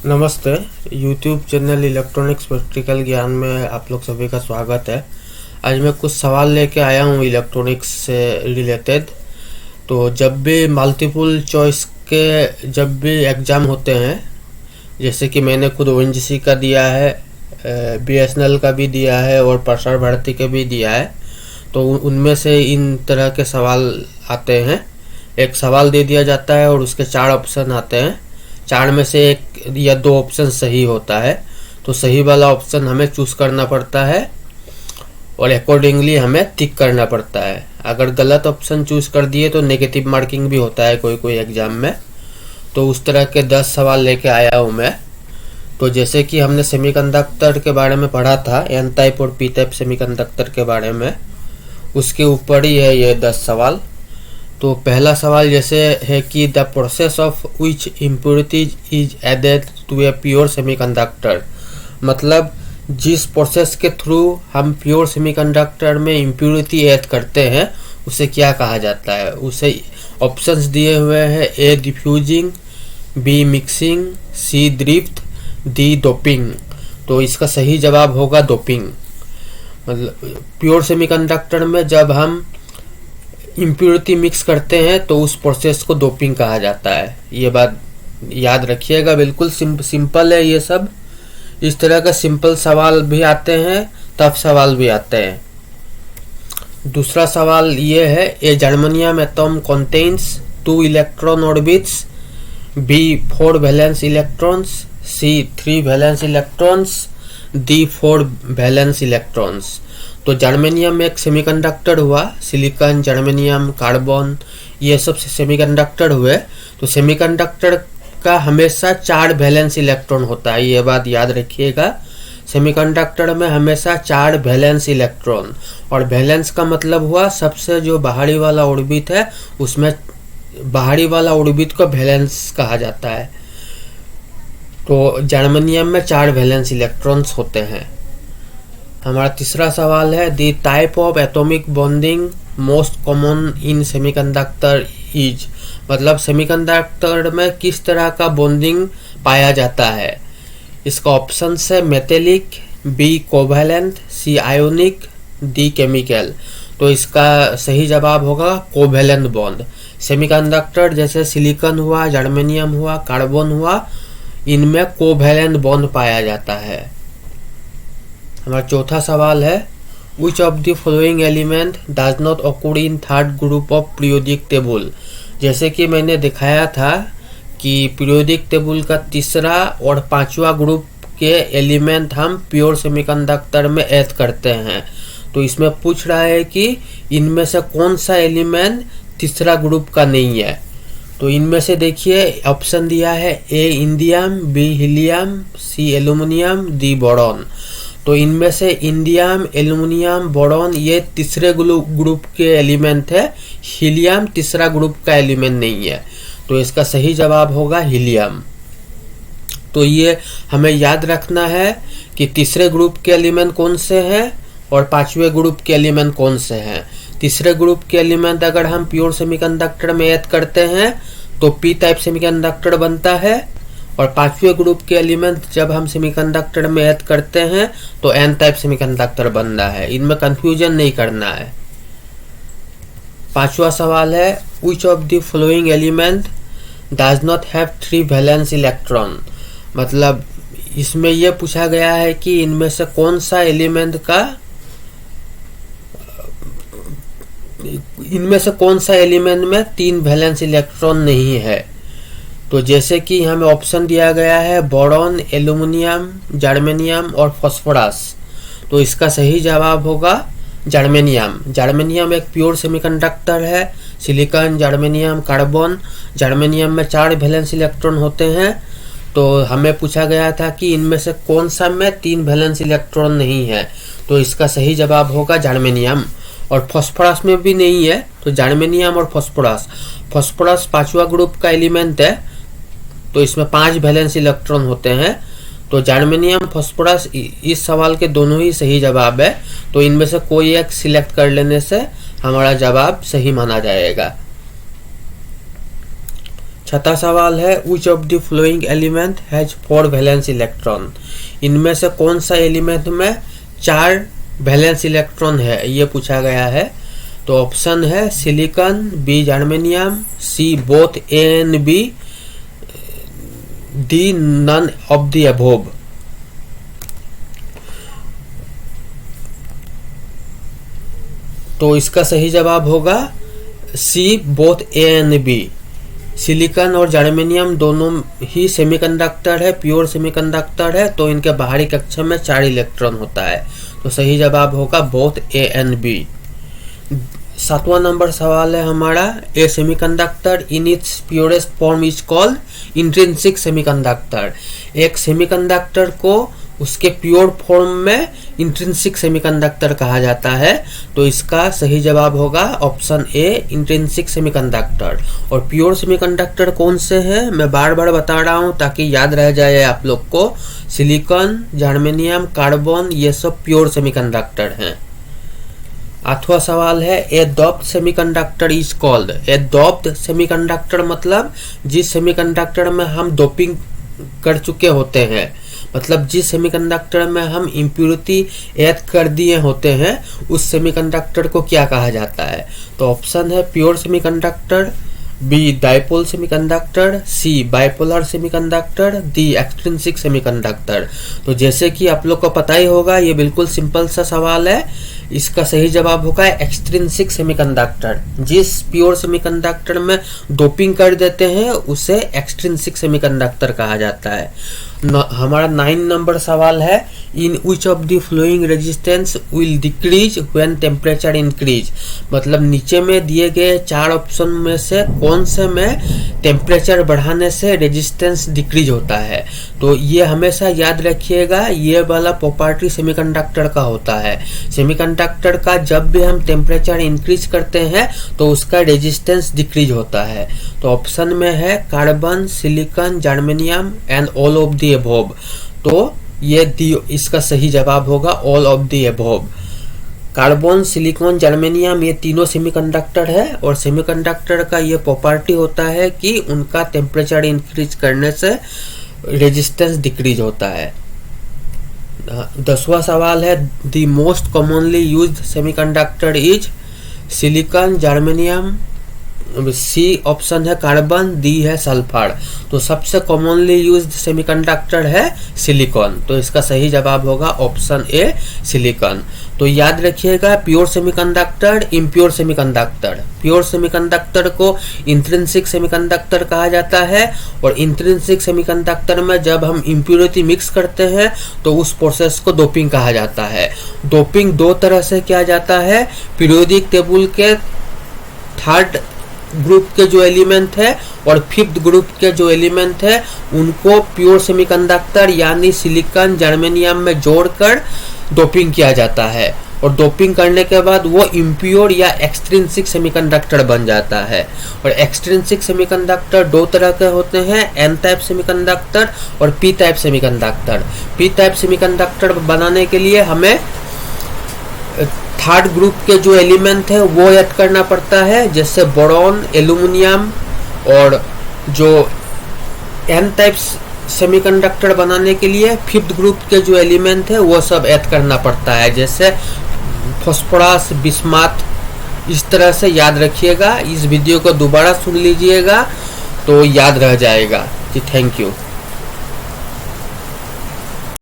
नमस्ते। YouTube channel electronics practical ज्ञान में आप लोग सभी का स्वागत है। आज मैं कुछ सवाल लेके आया हूँ इलेक्ट्रॉनिक्स से रिलेटेड। तो जब भी मल्टीपल चॉइस के जब भी एग्ज़ाम होते हैं, जैसे कि मैंने खुद ONGC का दिया है, BSNL का भी दिया है और प्रसार भारती का भी दिया है, तो उनमें से इन तरह के सवाल आते हैं। एक सवाल दे दिया जाता है और उसके 4 ऑप्शन आते हैं। 4 में से 1 या 2 ऑप्शन सही होता है, तो सही वाला ऑप्शन हमें चूज़ करना पड़ता है और अकॉर्डिंगली हमें टिक करना पड़ता है। अगर गलत ऑप्शन चूज़ कर दिए तो नेगेटिव मार्किंग भी होता है कोई कोई एग्ज़ाम में। तो उस तरह के 10 सवाल लेके आया हूँ मैं। तो जैसे कि हमने सेमीकंडक्टर के बारे में पढ़ा था, एन टाइप और पी टाइप सेमीकंडक्टर के बारे में, उसके ऊपर ही है ये 10 सवाल। तो पहला सवाल जैसे है कि the process of which impurities is added to a pure semiconductor, मतलब जिस प्रोसेस के थ्रू हम प्योर सेमीकंडक्टर में इम्प्योरिटी ऐड करते हैं उसे क्या कहा जाता है। उसे ऑप्शंस दिए हुए हैं: ए डिफ्यूजिंग, बी मिक्सिंग, सी ड्रिफ्ट, डी डोपिंग। तो इसका सही जवाब होगा डोपिंग। मतलब प्योर सेमीकंडक्टर में जब हम इम्प्योरिटी मिक्स करते हैं तो उस प्रोसेस को डोपिंग कहा जाता है। ये बात याद रखिएगा, बिल्कुल सिंपल है ये सब। इस तरह का सिंपल सवाल भी आते हैं, टफ सवाल भी आते हैं। दूसरा सवाल ये है: A germanium atom contains 2 electron orbits, B 4 valence electrons, C 3 valence electrons, D 4 valence electrons. तो जर्मेनियम एक सेमीकंडक्टर हुआ, सिलिकॉन, जर्मेनियम, कार्बन, ये सब सेमीकंडक्टर हुए। तो सेमीकंडक्टर का हमेशा 4 वैलेंस इलेक्ट्रॉन होता है, ये बात याद रखिएगा। सेमीकंडक्टर में हमेशा 4 वैलेंस इलेक्ट्रॉन, और वैलेंस का मतलब हुआ सबसे जो बाहरी वाला ऑर्बिट है उसमें बाहरी वाला ऑर्बिट को वैलेंस कहा जाता है। तो जर्मेनियम में 4 वैलेंस इलेक्ट्रॉन्स होते हैं। हमारा तीसरा सवाल है: the type of atomic bonding most common in semiconductor is, मतलब सेमीकंडक्टर में किस तरह का बॉन्डिंग पाया जाता है। इसका ऑप्शन है मेटेलिक, बी कोवैलेंट, सी आयोनिक, डी केमिकल। तो इसका सही जवाब होगा कोवैलेंट बॉन्ड। सेमीकंडक्टर जैसे सिलिकॉन हुआ, जर्मेनियम हुआ, कार्बन हुआ, इनमें कोवैलेंट बॉन्ड पाया जाता है। हमारा चौथा सवाल है: विच of the following element does not occur in third group of periodic table. जैसे कि मैंने दिखाया था कि पीरियोडिक टेबल का तीसरा और 5वां ग्रुप के एलिमेंट हम प्योर सेमीकंडक्टर में ऐड करते हैं। तो इसमें पूछ रहा है कि इनमें से कौन सा एलिमेंट तीसरा ग्रुप का नहीं है। तो इनमें से देखिए ऑप्शन दिया है: ए इंडियम, बी हीलियम, सी एल्यूमिनियम, डी बोरॉन। तो इनमें से इंडियम, एल्यूमिनियम, बोरॉन ये तीसरे ग्रुप के एलिमेंट है। हीलियम तीसरा ग्रुप का एलिमेंट नहीं है। तो इसका सही जवाब होगा हीलियम। तो ये हमें याद रखना है कि तीसरे ग्रुप के एलिमेंट कौन से हैं और 5वें ग्रुप के एलिमेंट कौन से हैं। तीसरे ग्रुप के एलिमेंट अगर हम प्योर सेमीकंडक्टर में ऐड करते हैं तो पी टाइप सेमीकंडक्टर बनता है, और 5वें ग्रुप के एलिमेंट जब हम सेमीकंडक्टर में ऐड करते हैं तो एन टाइप सेमीकंडक्टर बन रहा है। इनमें कंफ्यूजन नहीं करना है। 5वां सवाल है: विच of the following element does not have 3 valence electron, मतलब इसमें यह पूछा गया है कि इनमें से कौन सा एलिमेंट का में 3 वैलेंस इलेक्ट्रॉन नहीं है। तो जैसे कि हमें ऑप्शन दिया गया है बोरॉन, एल्यूमिनियम, जर्मेनियम और फास्फोरस। तो इसका सही जवाब होगा जर्मेनियम। जर्मेनियम एक प्योर सेमीकंडक्टर है। सिलिकॉन, जर्मेनियम, कार्बन, जर्मेनियम में 4 वैलेंस इलेक्ट्रॉन होते हैं। तो हमें पूछा गया था कि इनमें से कौन सा में 3 वैलेंस इलेक्ट्रॉन नहीं है। तो इसका सही जवाब होगा जर्मेनियम। और फास्फोरस में भी नहीं है। तो जर्मेनियम और फास्फोरस 5वां ग्रुप का एलिमेंट है, तो इसमें 5 वैलेंस इलेक्ट्रॉन होते हैं। तो जर्मेनियम, फास्फोरस इस सवाल के दोनों ही सही जवाब है। तो इनमें से कोई एक सिलेक्ट कर लेने से हमारा जवाब सही माना जाएगा। छठा सवाल है विच of the flowing element has 4 valence electron. इनमें से कौन सा एलिमेंट में 4 वैलेंस इलेक्ट्रॉन है, ये पूछा गया है। तो ऑप्शन है silicon, B germanium, C both A and B, D none of the above. तो इसका सही जवाब होगा C both A and B. Silicon और जर्मेनियम दोनों ही सेमीकंडक्टर है, प्योर सेमीकंडक्टर है, तो इनके बाहरी कक्षा में 4 इलेक्ट्रॉन होता है। तो सही जवाब होगा बोथ ए एंड बी। 7वां नंबर सवाल है हमारा, a semiconductor in its purest form is called intrinsic semiconductor. एक सेमीकंडक्टर को उसके प्योर फॉर्म में इंट्रिंसिक सेमीकंडक्टर कहा जाता है। तो इसका सही जवाब होगा ऑप्शन ए इंट्रिंसिक सेमीकंडक्टर। और प्योर सेमीकंडक्टर कौन से हैं मैं बार बार बता रहा हूं ताकि याद रह जाए आप लोग को। सिलिकॉन, जर्मेनियम, कार्बन, ये सब प्योर सेमीकंडक्टर हैं। 8वां सवाल है a doped semiconductor is called. A doped semiconductor मतलब जिस सेमीकंडक्टर में हम डोपिंग कर चुके होते हैं, मतलब जिस सेमीकंडक्टर में हम इम्प्योरिटी ऐड कर दिए होते हैं, उस सेमीकंडक्टर को क्या कहा जाता है। तो ऑप्शन है pure semiconductor, B dipole semiconductor, C bipolar semiconductor, D extrinsic semiconductor. तो जैसे कि आप लोग को पता ही होगा, ये बिल्कुल सिंपल सा सवाल है। इसका सही जवाब होगा एक्सट्रिंसिक सेमीकंडक्टर। जिस प्योर सेमीकंडक्टर में डोपिंग कर देते हैं उसे एक्सट्रिंसिक सेमीकंडक्टर कहा जाता है। हमारा 9 नंबर सवाल है in which of the following resistance will decrease when temperature increase. मतलब नीचे में दिए गए 4 ऑप्शन में से कौन से में टेम्परेचर बढ़ाने से रेजिस्टेंस डिक्रीज होता है। तो ये हमेशा याद रखिएगा, ये वाला प्रॉपर्टी सेमीकंडक्टर का होता है। सेमीकंडक्टर का जब भी हम टेम्परेचर इंक्रीज करते हैं तो उसका रेजिस्टेंस डिक्रीज होता है। तो ऑप्शन में है carbon, silicon, germanium and all of the above. तो ये इसका सही जवाब होगा all of the above. Carbon, silicon, germanium ये तीनों सेमीकंडक्टर है और सेमीकंडक्टर का ये प्रॉपर्टी होता है कि उनका टेम्परेचर इंक्रीज करने से रेजिस्टेंस डिक्रीज होता है। 10वां सवाल है the most commonly used semiconductor is silicon, germanium, C option है कार्बन, डी है सल्फर। तो सबसे कॉमनली यूज्ड सेमीकंडक्टर है सिलिकॉन। तो इसका सही जवाब होगा ऑप्शन ए सिलिकॉन। तो याद रखिएगा pure semiconductor, impure semiconductor. Pure semiconductor को इंट्रिंसिक सेमीकंडक्टर कहा जाता है और इंट्रिंसिक सेमीकंडक्टर में जब हम इम्प्योरिटी मिक्स करते हैं तो उस प्रोसेस को डोपिंग कहा जाता है। डोपिंग 2 तरह से किया जाता है। पीरियोडिक टेबल के 3rd ग्रुप के जो एलिमेंट है और 5th ग्रुप के जो एलिमेंट है उनको प्योर सेमीकंडक्टर यानी सिलिकॉन, जर्मेनियम में जोड़कर डोपिंग किया जाता है और डोपिंग करने के बाद वो इम्प्योर या एक्सट्रिंसिक सेमीकंडक्टर बन जाता है। और एक्सट्रिंसिक सेमीकंडक्टर 2 तरह के होते हैं, एन टाइप सेमीकंडक्टर और P type semiconductor. P type semiconductor बनाने के लिए हमें 3rd ग्रुप के जो एलिमेंट है वो ऐड करना पड़ता है, जैसे बोरॉन, एल्यूमिनियम। और जो एन टाइप सेमीकंडक्टर बनाने के लिए 5th ग्रुप के जो एलिमेंट है वो सब ऐड करना पड़ता है, जैसे फास्फोरस, बिस्मथ। इस तरह से याद रखिएगा। इस वीडियो को दोबारा सुन लीजिएगा तो याद रह जाएगा। जी थैंक यू।